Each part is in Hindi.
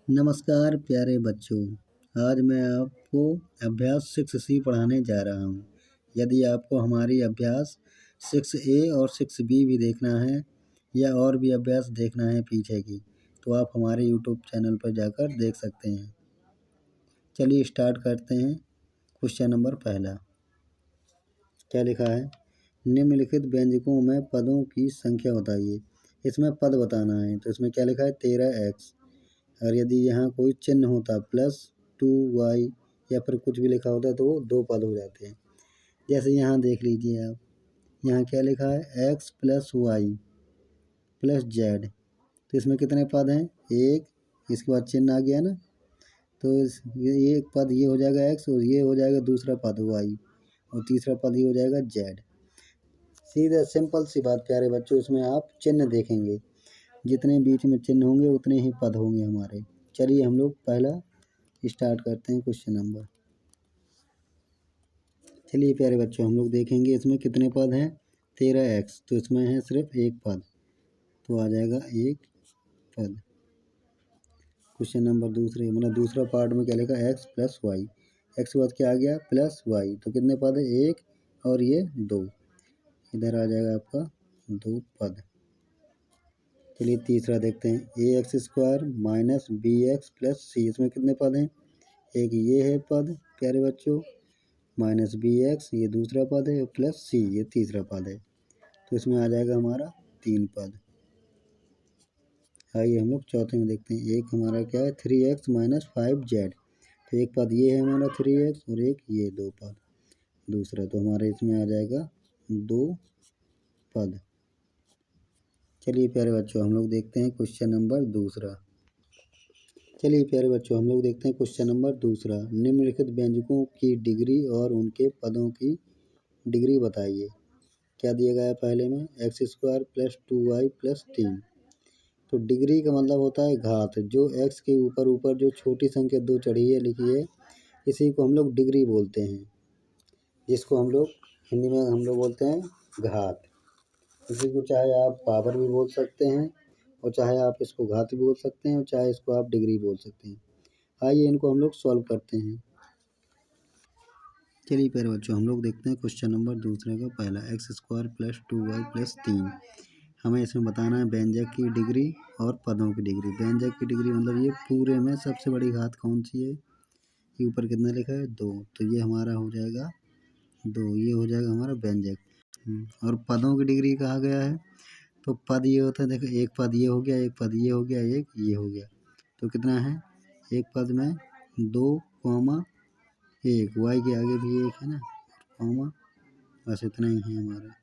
नमस्कार प्यारे बच्चों, आज मैं आपको अभ्यास 6C पढ़ाने जा रहा हूँ। यदि आपको हमारी अभ्यास 6A और 6B भी देखना है या और भी अभ्यास देखना है पीछे की, तो आप हमारे यूट्यूब चैनल पर जाकर देख सकते हैं। चलिए स्टार्ट करते हैं। क्वेश्चन नंबर पहला क्या लिखा है? निम्नलिखित व्यंजकों में पदों की संख्या बताइए। इसमें पद बताना है, तो इसमें क्या लिखा है? 13x। और यदि यहाँ कोई चिन्ह होता +2y या फिर कुछ भी लिखा होता तो वो 2 पद हो जाते हैं। जैसे यहाँ देख लीजिए आप, यहाँ क्या लिखा है? x + y + z। तो इसमें कितने पद हैं? 1, इसके बाद चिन्ह आ गया ना, तो ये एक पद ये हो जाएगा x और ये हो जाएगा दूसरा पद y और तीसरा पद ये हो जाएगा z। सीधा सिंपल सी बात प्यारे बच्चों, इसमें आप चिन्ह देखेंगे, जितने बीच में चिन्ह होंगे उतने ही पद होंगे हमारे। चलिए हम लोग पहला स्टार्ट करते हैं क्वेश्चन नंबर। चलिए प्यारे बच्चों, हम लोग देखेंगे इसमें कितने पद हैं। 13x, तो इसमें है सिर्फ एक पद, तो आ जाएगा एक पद। क्वेश्चन नंबर दूसरे मतलब दूसरा पार्ट में क्या लिखा? x + y। x के बाद क्या आ गया? +y, तो कितने पद है? एक और ये 2, इधर आ जाएगा आपका 2 पद। चलिए तीसरा देखते हैं। ax² - bx + c। इसमें कितने पद हैं? एक ये है पद प्यारे बच्चों, -bx ये दूसरा पद है, प्लस c ये तीसरा पद है, तो इसमें आ जाएगा हमारा 3 पद। आइए हम लोग चौथे में देखते हैं। एक हमारा क्या है? 3x - 5z। तो एक पद ये है हमारा 3x और एक ये 2 पद दूसरा, तो हमारे इसमें आ जाएगा 2 पद। चलिए प्यारे बच्चों, हम लोग देखते हैं क्वेश्चन नंबर दूसरा। चलिए प्यारे बच्चों, हम लोग देखते हैं क्वेश्चन नंबर दूसरा। निम्नलिखित व्यंजकों की डिग्री और उनके पदों की डिग्री बताइए। क्या दिया गया है पहले में? x² + 2y + 3। तो डिग्री का मतलब होता है घात। जो x के ऊपर जो छोटी संख्या 2 चढ़ी है लिखी है, इसी को हम लोग डिग्री बोलते हैं, जिसको हम लोग हिंदी में हम लोग बोलते हैं घात। इसी को चाहे आप पावर भी बोल सकते हैं और चाहे आप इसको घात भी बोल सकते हैं और चाहे इसको आप डिग्री बोल सकते हैं। आइए इनको हम लोग सॉल्व करते हैं। चलिए प्यारे बच्चों, हम लोग देखते हैं क्वेश्चन नंबर दूसरे का पहला। x² + 2y + 3। हमें इसमें बताना है व्यंजक की डिग्री और पदों की डिग्री। व्यंजक की डिग्री मतलब ये पूरे में सबसे बड़ी घात कौन सी है? ये ऊपर कितना लिखा है? 2, तो ये हमारा हो जाएगा 2, ये हो जाएगा हमारा व्यंजक। और पदों की डिग्री कहा गया है, तो पद ये होता है, देखो एक पद ये हो गया, एक पद ये हो गया, एक ये हो गया, तो कितना है? एक पद में 2, 1, y के आगे भी 1 है ना, कॉमा, बस इतना ही है हमारा।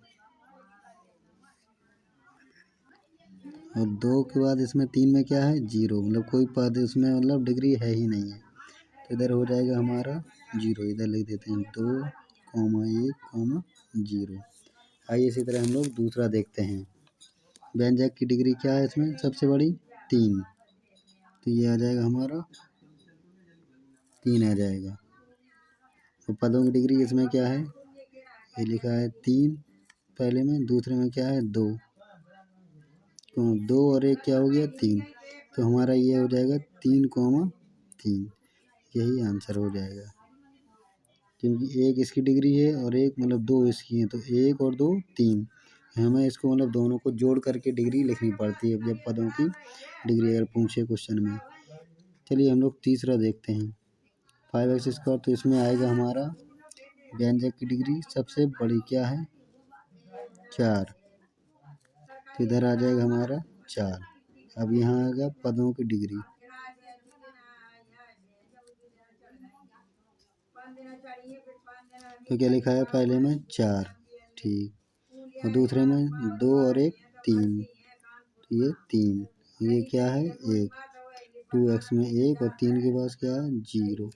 और 2 के बाद इसमें 3 में क्या है? 0, मतलब कोई पद इसमें मतलब डिग्री है ही नहीं है, तो इधर हो जाएगा हमारा 0। इधर लिख देते हैं 2, 1, 0। आइए इसी तरह हम लोग दूसरा देखते हैं। व्यंजक की डिग्री क्या है इसमें? सबसे बड़ी 3, तो ये आ जाएगा हमारा 3 आ जाएगा। और पदों की डिग्री इसमें क्या है? ये लिखा है 3 पहले में, दूसरे में क्या है? 2, तो 2 और 1 क्या हो गया? 3, तो हमारा ये हो जाएगा 3, 3। यही आंसर हो जाएगा, क्योंकि एक इसकी डिग्री है और एक मतलब 2 इसकी है, तो 1 और 2 3। हमें इसको मतलब दोनों को जोड़ करके डिग्री लिखनी पड़ती है जब पदों की डिग्री अगर पूछे क्वेश्चन में। चलिए हम लोग तीसरा देखते हैं। 5x², तो इसमें आएगा हमारा व्यंजक की डिग्री सबसे बड़ी क्या है? 4, तो इधर आ जाएगा हमारा 4। अब यहाँ आएगा पदों की डिग्री, तो क्या लिखा है पहले में? 4, ठीक, और दूसरे में 2 और 1 3, तो ये 3, ये क्या है? 1, 2x में 1 और 3 के पास क्या है? 0।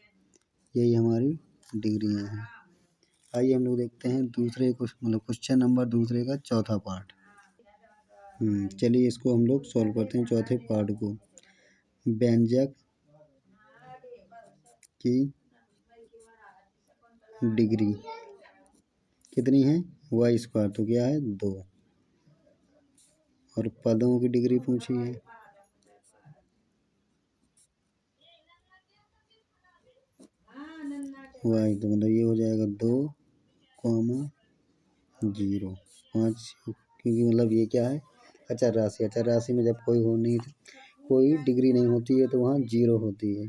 यही हमारी डिग्रियाँ हैं। आइए हम लोग देखते हैं दूसरे मतलब क्वेश्चन नंबर दूसरे का चौथा पार्ट। चलिए इसको हम लोग सॉल्व करते हैं, चौथे पार्ट को। व्यंजक की डिग्री कितनी है? y², तो क्या है? 2, और पदों की डिग्री पूछी है, वाई, तो मतलब ये हो जाएगा 2,0, 5, क्योंकि मतलब ये क्या है अचर राशि। अचर राशि में जब कोई डिग्री नहीं होती है तो वहाँ 0 होती है।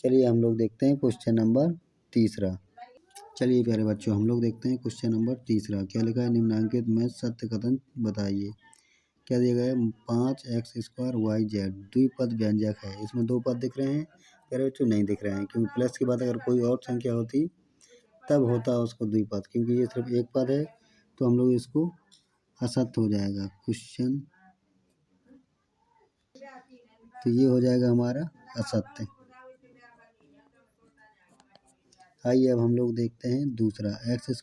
चलिए हम लोग देखते हैं क्वेश्चन नंबर तीसरा। चलिए प्यारे बच्चों हम लोग देखते हैं क्वेश्चन नंबर तीसरा। क्या लिखा है, निम्नांकित में सत्य कथन बताइए। क्या दिया गया है, 5x² YZ द्विपद व्यंजक है। इसमें दो पद दिख रहे हैं प्यारे बच्चों, नहीं दिख रहे हैं, क्योंकि प्लस के बाद अगर कोई और संख्या होती तब होता उसको द्विपद, क्योंकि ये सिर्फ एक पद है तो हम लोग इसको असत्य हो जाएगा क्वेश्चन, तो ये हो जाएगा हमारा असत्य। आइए अब हम लोग देखते हैं दूसरा। x² -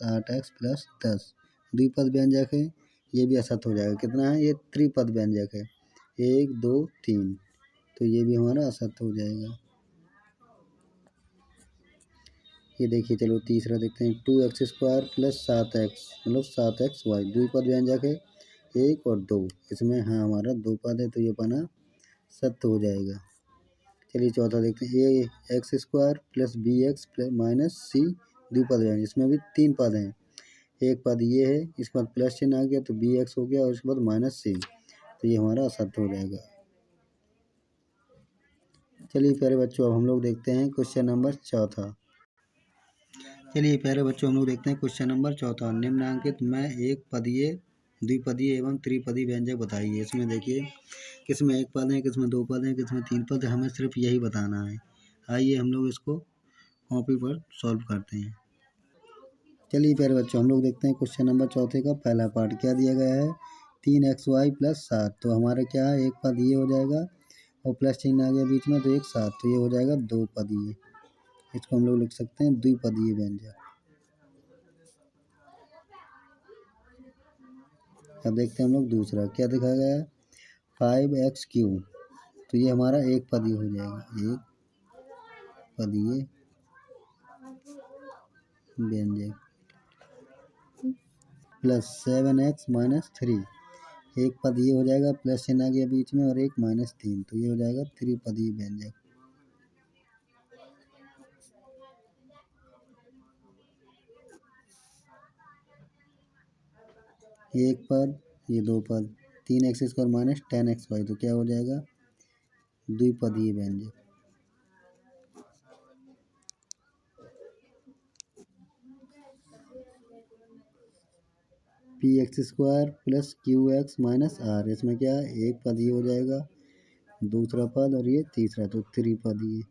8x + 10 द्विपद व्यंजक है, ये भी असत्य हो जाएगा। कितना है, ये त्रिपद व्यंजक है, 1 2 3, तो ये भी हमारा असत्य हो जाएगा। ये देखिए, चलो तीसरा देखते हैं। 2x² + 7x मतलब 7xy द्विपद व्यंजक है, 1 और 2, इसमें हाँ हमारा दो पद है तो ये बना सत्य हो जाएगा। चलिए चौथा देखते हैं। ये x² + bx - c द्विपद व्यंजक, इसमें भी तीन पद हैं। एक पद ये है, इसके बाद प्लस चिन्ह आ गया तो bx हो गया और उसके बाद -c, तो ये हमारा असत्य हो जाएगा। चलिए प्यारे बच्चों अब हम लोग देखते हैं क्वेश्चन नंबर चौथा। चलिए प्यारे बच्चों हम लोग देखते हैं क्वेश्चन नंबर चौथा। निम्नांकित में एक पदीय, द्विपदीय एवं त्रिपदीय व्यंजक बताइए। इसमें देखिए किसमें एक पद है, किसमें दो पद है, किसमें तीन पद है, हमें सिर्फ यही बताना है। आइए हम लोग इसको कॉपी पर सॉल्व करते हैं। चलिए प्यारे बच्चों हम लोग देखते हैं क्वेश्चन नंबर चौथे का पहला पार्ट। क्या दिया गया है, 3xy + 7, तो हमारा क्या है, एक पद ये हो जाएगा और प्लस चिन्ह आ गया बीच में तो एक 7, तो ये हो जाएगा दो पदीय। इसको हम लोग लिख सकते हैं द्विपदीय व्यंजक। अब देखते हैं हम लोग दूसरा। क्या दिखाया गया है, 5x3, तो ये हमारा एक पदीय हो जाएगा, एक पदीय व्यंजक। प्लस 7x - 3, एक पद ये हो जाएगा, प्लस चिन्ह आ गया बीच में और एक -3, तो ये हो जाएगा त्रिपदीय व्यंजक। ये एक पद, ये दो पद, 3x² - 10xy, तो क्या हो जाएगा, द्विपदीय व्यंजक। px² + qx - r, इसमें क्या है, एक पद ये हो जाएगा, दूसरा पद और ये तीसरा, तो त्रिपदीय।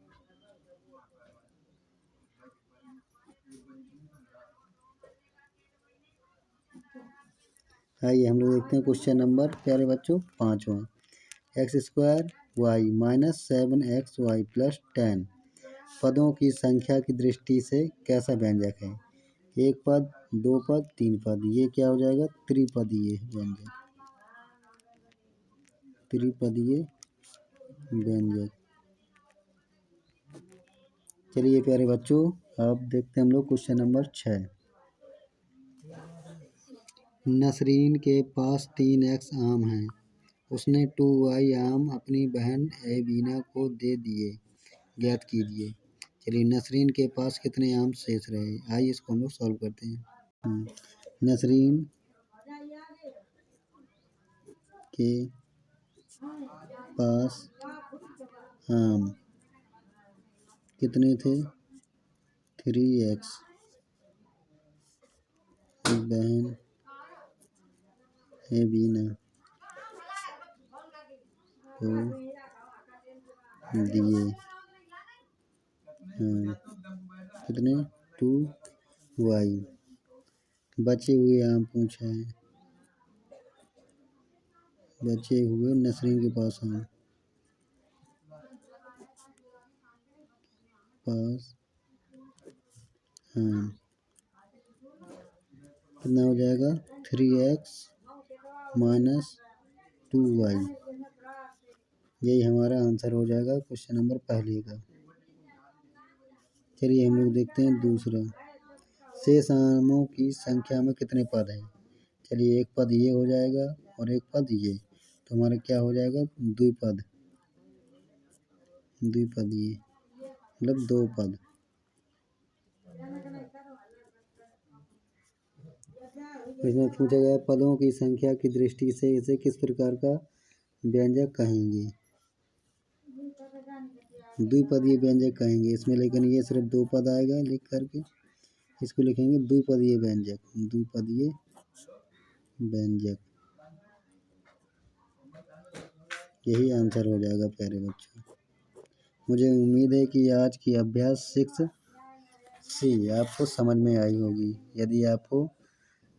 आइए हम लोग देखते हैं क्वेश्चन नंबर प्यारे बच्चों पाँचवा। x² y - 7xy + 10 पदों की संख्या की दृष्टि से कैसा व्यंजक है। एक पद, दो पद, तीन पद, ये क्या हो जाएगा, त्रिपदीय व्यंजक। त्रिपदीय व्यंजक। चलिए प्यारे बच्चों अब देखते हैं हम लोग क्वेश्चन नंबर 6। नसरीन के पास 3x आम हैं, उसने 2y आम अपनी बहन एबीना को दे दिए, ज्ञात कीजिए। चलिए नसरीन के पास कितने आम शेष रहे, आइए इसको हम लोग सॉल्व करते हैं। नसरीन के पास आम कितने थे, 3x, बहन एबीना को दिए कितने, 2y, बचे हुए आम पूछा है, बचे हुए नसरीन के पास आम, पास आम कितना हो जाएगा, 3x - 2y, यही हमारा आंसर हो जाएगा क्वेश्चन नंबर पहले का। चलिए हम लोग देखते हैं दूसरा। शेष आमों की संख्या में कितने पद हैं। चलिए एक पद ये हो जाएगा और एक पद ये, तो हमारा क्या हो जाएगा, द्विपद, द्विपदीय मतलब दो पद। इसमें पूछा गया पदों की संख्या की दृष्टि से इसे किस प्रकार का व्यंजक कहेंगे। द्विपदीय व्यंजक कहेंगे। इसमें लेकिन ये सिर्फ दो पद आएगा लिख करके, इसको लिखेंगे द्विपदीय व्यंजक। द्विपदीय व्यंजक, यही आंसर हो जाएगा प्यारे बच्चों। मुझे उम्मीद है कि आज की अभ्यास 6C आपको समझ में आई होगी। यदि आपको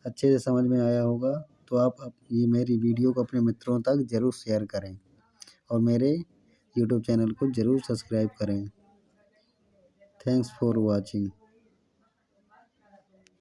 अच्छे से समझ में आया होगा तो आप ये मेरी वीडियो को अपने मित्रों तक ज़रूर शेयर करें और मेरे यूट्यूब चैनल को ज़रूर सब्सक्राइब करें। Thanks for watching.